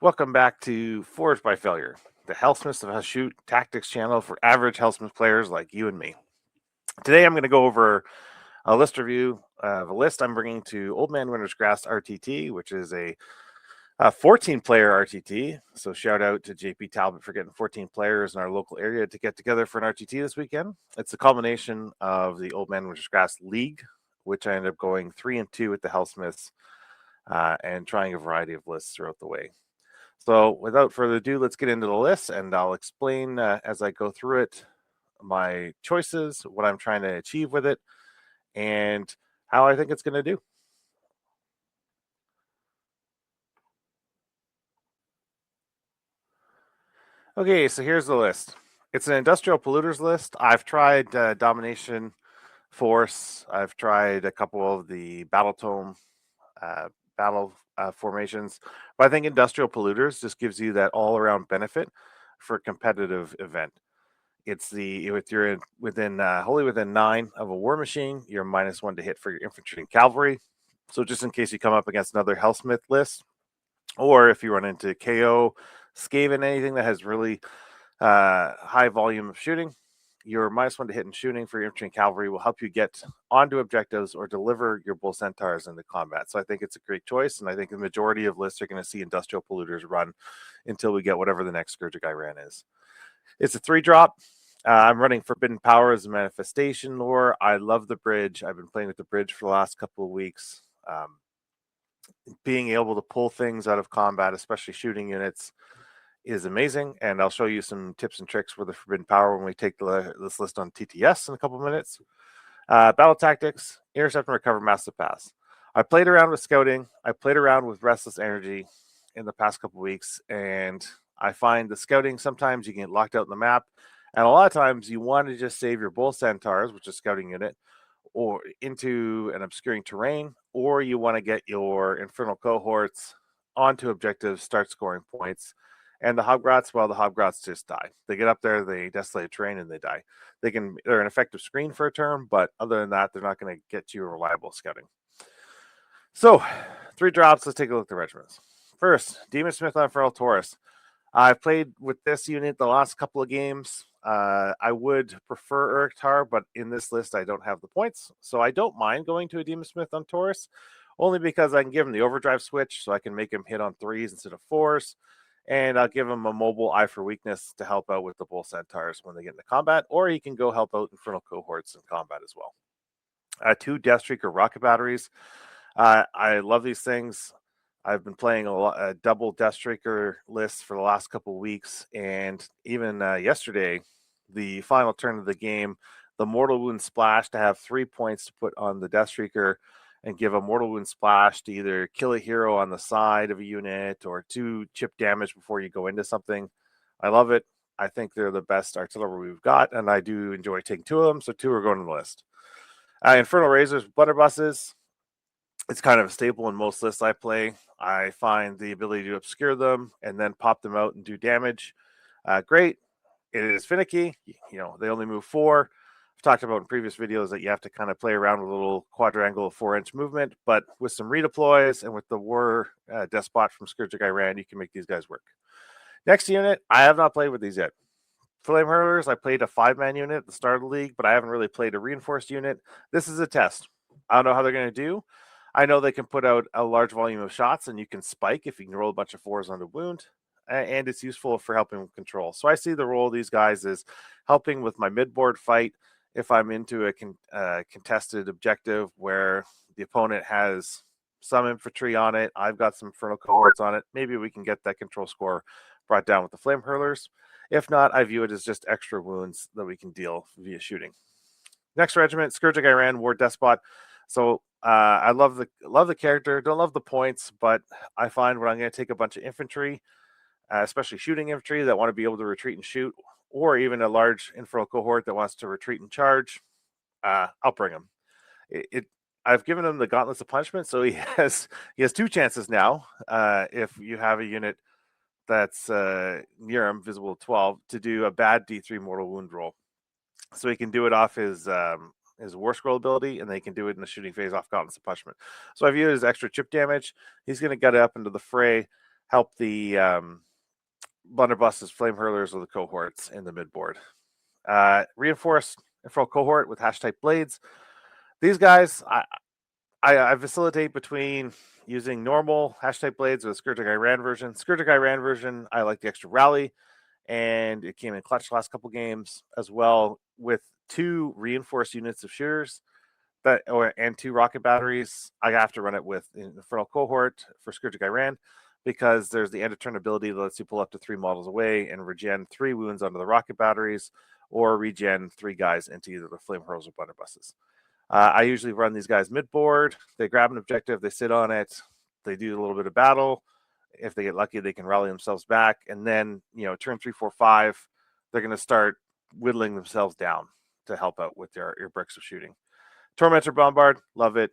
Welcome back to Forged by Failure, the Hellsmiths of How Shoot tactics channel for average Hellsmith players like you and me. Today I'm going to go over a list review of a list I'm bringing to Old Man Winter's Grass RTT, which is a 14-player RTT. So shout out to JP Talbot for getting 14 players in our local area to get together for an RTT this weekend. It's a culmination of the Old Man Winter's Grass League, which I ended up going 3-2 with the Hellsmiths and trying a variety of lists throughout the way. So without further ado, let's get into the list, and I'll explain as I go through it my choices, what I'm trying to achieve with it, and how I think it's going to do. Okay, so here's the list. It's an industrial polluters list. I've tried Domination Force. I've tried a couple of the Battle Tome battle formations, but I think industrial polluters just gives you that all-around benefit for a competitive event. It's if you're within wholly within 9 of a war machine, you're -1 to hit for your infantry and cavalry. So just in case you come up against another Hellsmith list, or if you run into KO, Skaven, anything that has really high volume of shooting, your -1 to hit and shooting for your infantry and cavalry will help you get onto objectives or deliver your bull centaurs into combat. So I think it's a great choice, and I think the majority of lists are going to see industrial polluters run until we get whatever the next Scourge of Iran is. It's a 3-drop. I'm running Forbidden Power as a manifestation lore. I love the bridge. I've been playing with the bridge for the last couple of weeks. Being able to pull things out of combat, especially shooting units, is amazing. And I'll show you some tips and tricks for the Forbidden Power when we take this list on TTS in a couple of minutes. Battle Tactics, Intercept and Recover Massive Pass. I played around with Scouting. I played around with Restless Energy in the past couple of weeks, and I find the Scouting, sometimes you can get locked out in the map, and a lot of times you want to just save your Bull Centaurs, which is Scouting unit, or into an obscuring terrain, or you want to get your Infernal Cohorts onto objectives, start scoring points. And the Hobgrots, well, the Hobgrots just die. They get up there, they desolate terrain, and they die. They're an effective screen for a turn, but other than that, they're not going to get you a reliable scouting. So, 3 drops. Let's take a look at the regiments. First, Demon Smith on Feral Taurus. I've played with this unit the last couple of games. I would prefer Uruktar, but in this list, I don't have the points. So I don't mind going to a Demon Smith on Taurus, only because I can give him the overdrive switch, so I can make him hit on 3s instead of 4s. And I'll give him a mobile Eye for Weakness to help out with the Bull Centaurs when they get into combat, or he can go help out Infernal Cohorts in combat as well. 2 Deathstreaker rocket batteries. I love these things. I've been playing a double Deathstreaker list for the last couple of weeks, and even yesterday, the final turn of the game, the Mortal Wound Splash to have 3 points to put on the Deathstreaker and give a Mortal Wound Splash to either kill a hero on the side of a unit or 2 chip damage before you go into something. I love it. I think they're the best artillery we've got, and I do enjoy taking 2 of them, so 2 are going on the list. Infernal Razors, Blunderbusses. It's kind of a staple in most lists I play. I find the ability to obscure them and then pop them out and do damage great. It is finicky. They only move 4. I've talked about in previous videos that you have to kind of play around with a little quadrangle of 4-inch movement, but with some redeploys and with the War Despot from Scourge of Iran, you can make these guys work. Next unit, I have not played with these yet. Flame Hurlers, I played a 5-man unit at the start of the league, but I haven't really played a reinforced unit. This is a test. I don't know how they're going to do. I know they can put out a large volume of shots, and you can spike if you can roll a bunch of 4s on the wound, and it's useful for helping with control. So I see the role of these guys as helping with my mid-board fight if I'm into a contested objective where the opponent has some infantry on it, I've got some Infernal Cohorts on it, maybe we can get that control score brought down with the Flame Hurlers. If not, I view it as just extra wounds that we can deal via shooting. Next regiment, Scourge of Iran, War Despot. So I love the character, don't love the points, but I find when I'm going to take a bunch of infantry, especially shooting infantry that want to be able to retreat and shoot, or even a large Infernal Cohort that wants to retreat and charge, I'll bring him. I've given him the Gauntlets of Punishment, so he has 2 chances now. If you have a unit that's near him, visible 12, to do a bad D3 mortal wound roll, so he can do it off his War Scroll ability, and they can do it in the shooting phase off Gauntlets of Punishment. So I view it as extra chip damage. He's going to get up into the fray. help the blunderbusses, flame hurlers, or the cohorts in the midboard. Reinforced infernal cohort with hash type blades. These guys, I facilitate between using normal hash type blades with Scourge Iran version. Scourge Iran version, I like the extra rally, and it came in clutch the last couple games as well with 2 reinforced units of shooters and 2 rocket batteries. I have to run it with Infernal Cohort for Scourge Iran because there's the end of turn ability that lets you pull up to 3 models away and regen 3 wounds onto the rocket batteries or regen 3 guys into either the flame hurls or blunderbusses. I usually run these guys mid-board. They grab an objective, they sit on it, they do a little bit of battle. If they get lucky, they can rally themselves back. And then, turn 3, 4, 5, they're going to start whittling themselves down to help out with your bricks of shooting. Tormentor Bombard, love it.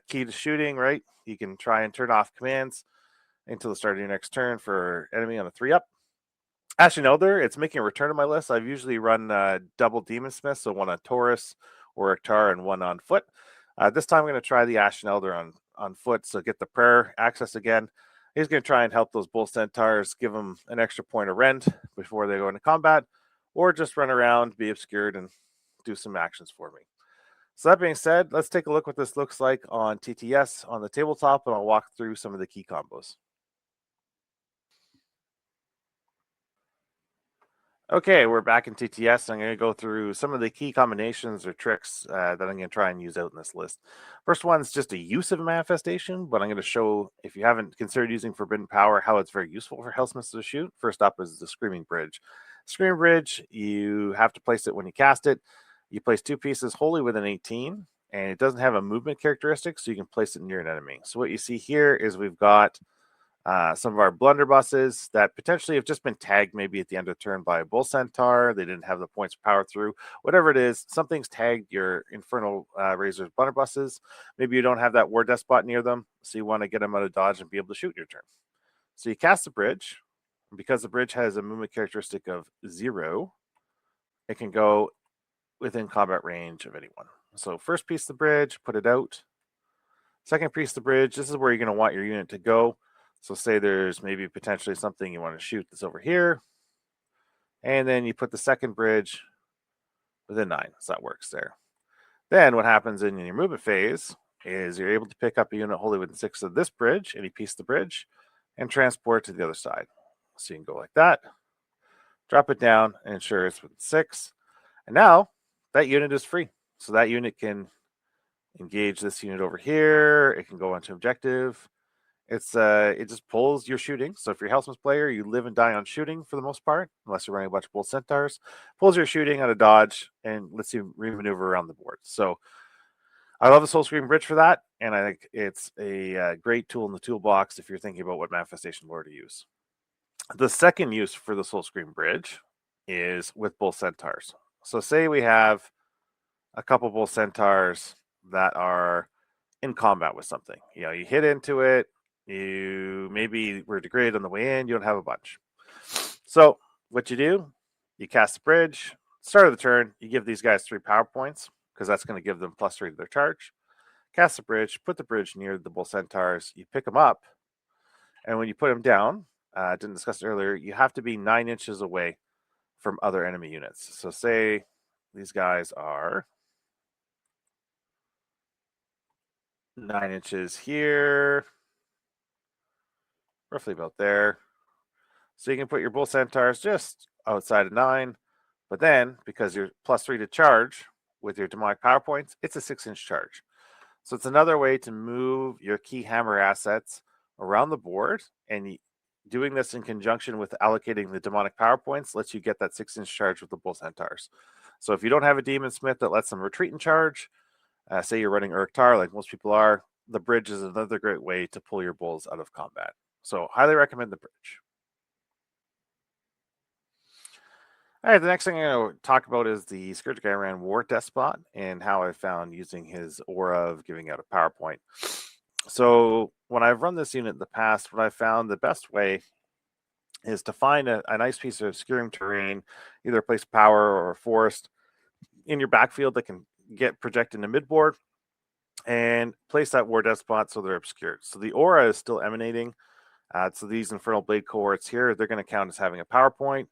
Key to shooting, right? You can try and turn off commands until the start of your next turn for enemy on a 3-up. Ashen Elder, it's making a return to my list. I've usually run double Demon Smith, so 1 on Taurus or Iktar and 1 on foot. This time I'm going to try the Ashen Elder on foot, so get the prayer access again. He's going to try and help those Bull Centaurs, give them an extra point of rend before they go into combat, or just run around, be obscured, and do some actions for me. So that being said, let's take a look what this looks like on TTS on the tabletop, and I'll walk through some of the key combos. Okay, we're back in TTS. I'm going to go through some of the key combinations or tricks that I'm going to try and use out in this list. First one is just a use of a manifestation, but I'm going to show, if you haven't considered using Forbidden Power, how it's very useful for Hellsmiths to shoot. First up is the Screaming Bridge. Screaming Bridge, you have to place it when you cast it. You place 2 pieces wholly within 18, and it doesn't have a movement characteristic, so you can place it near an enemy. So what you see here is we've got some of our blunderbusses that potentially have just been tagged maybe at the end of the turn by a bull centaur. They didn't have the points to power through. Whatever it is, something's tagged your infernal razors blunderbusses. Maybe you don't have that war despot near them, so you want to get them out of dodge and be able to shoot your turn. So you cast the bridge. Because the bridge has a movement characteristic of 0, it can go within combat range of anyone. So first piece of the bridge, put it out. Second piece of the bridge, this is where you're going to want your unit to go. So say there's maybe potentially something you want to shoot that's over here. And then you put the second bridge within 9. So that works there. Then what happens in your movement phase is you're able to pick up a unit wholly within 6 of this bridge, any piece of the bridge, and transport to the other side. So you can go like that, drop it down, and ensure it's within 6. And now that unit is free. So that unit can engage this unit over here. It can go onto objective. It just pulls your shooting. So if you're a Hellsmith player, you live and die on shooting for the most part, unless you're running a bunch of Bull Centaurs. Pulls your shooting out of dodge and lets you remaneuver around the board. So I love the Soul Scream Bridge for that, and I think it's a great tool in the toolbox if you're thinking about what Manifestation Lore to use. The second use for the Soul Scream Bridge is with Bull Centaurs. So say we have a couple Bull Centaurs that are in combat with something. You hit into it, you maybe were degraded on the way in, you don't have a bunch. So what you do, you cast the bridge, start of the turn, you give these guys 3 power points, because that's going to give them +3 to their charge. Cast the bridge, put the bridge near the Bull Centaurs, you pick them up, and when you put them down, didn't discuss it earlier, you have to be 9 inches away from other enemy units. So say these guys are 9 inches here, roughly about there. So you can put your Bull Centaurs just outside of 9, but then because you're +3 to charge with your demonic power points, it's a 6-inch charge. So it's another way to move your key hammer assets around the board, and doing this in conjunction with allocating the demonic power points lets you get that 6-inch charge with the Bull Centaurs. So if you don't have a Demon Smith that lets them retreat and charge, say you're running Urktar like most people are, the bridge is another great way to pull your bulls out of combat. So highly recommend the bridge. All right, the next thing I'm going to talk about is the Scourge Iran War Despot and how I found using his aura of giving out a PowerPoint. So when I've run this unit in the past, what I found the best way is to find a nice piece of obscuring terrain, either a place of power or a forest in your backfield that can get projected into midboard, and place that War Despot so they're obscured. So the aura is still emanating So these Infernal Blade cohorts here, they're going to count as having a power point.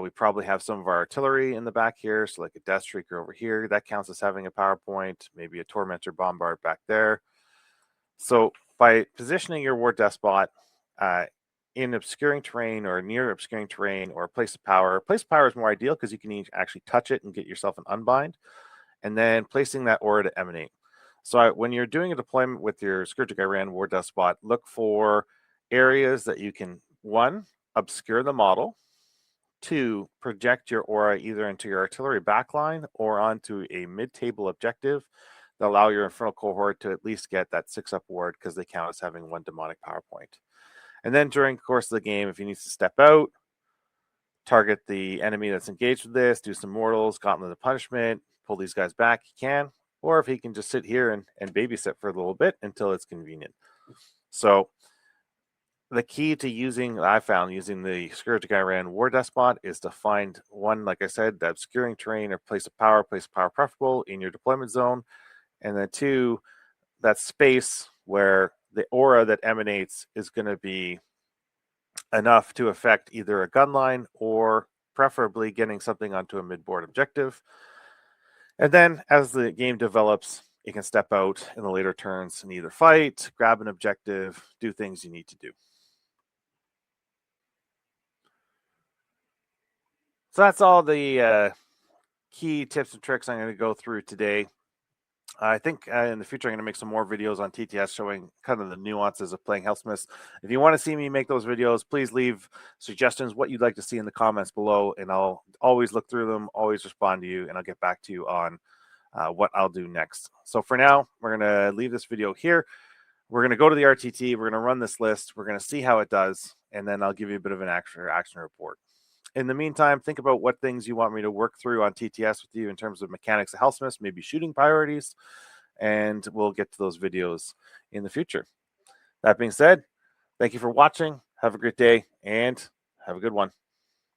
We probably have some of our artillery in the back here, so like a Death Streaker over here, that counts as having a power point, maybe a Tormentor Bombard back there. So by positioning your War Despot in obscuring terrain or near obscuring terrain or place of power is more ideal because you can actually touch it and get yourself an unbind, and then placing that aura to emanate. So when you're doing a deployment with your Scourge of Iran War Despot, look for areas that you can, 1, obscure the model, 2, project your aura either into your artillery backline or onto a mid-table objective that allow your Infernal Cohort to at least get that 6-up ward because they count as having 1 demonic power point. And then during the course of the game, if he needs to step out, target the enemy that's engaged with this, do some mortals, Gauntlet of Punishment, pull these guys back, he can. Or if he can just sit here and babysit for a little bit until it's convenient. So the key to I found using the Scourge of Iran War Despot is to find, 1, like I said, the obscuring terrain or place of power preferable in your deployment zone. And then 2, that space where the aura that emanates is going to be enough to affect either a gun line or preferably getting something onto a mid-board objective. And then as the game develops, you can step out in the later turns and either fight, grab an objective, do things you need to do. So that's all the key tips and tricks I'm going to go through today. I think in the future I'm going to make some more videos on TTS showing kind of the nuances of playing Hellsmiths. If you want to see me make those videos, please leave suggestions what you'd like to see in the comments below, and I'll always look through them, always respond to you, and I'll get back to you on what I'll do next. So for now, we're going to leave this video here. We're going to go to the RTT. We're going to run this list. We're going to see how it does, and then I'll give you a bit of an action report. In the meantime, think about what things you want me to work through on TTS with you in terms of mechanics of Hellsmiths, maybe shooting priorities, and we'll get to those videos in the future. That being said, thank you for watching. Have a great day, and have a good one.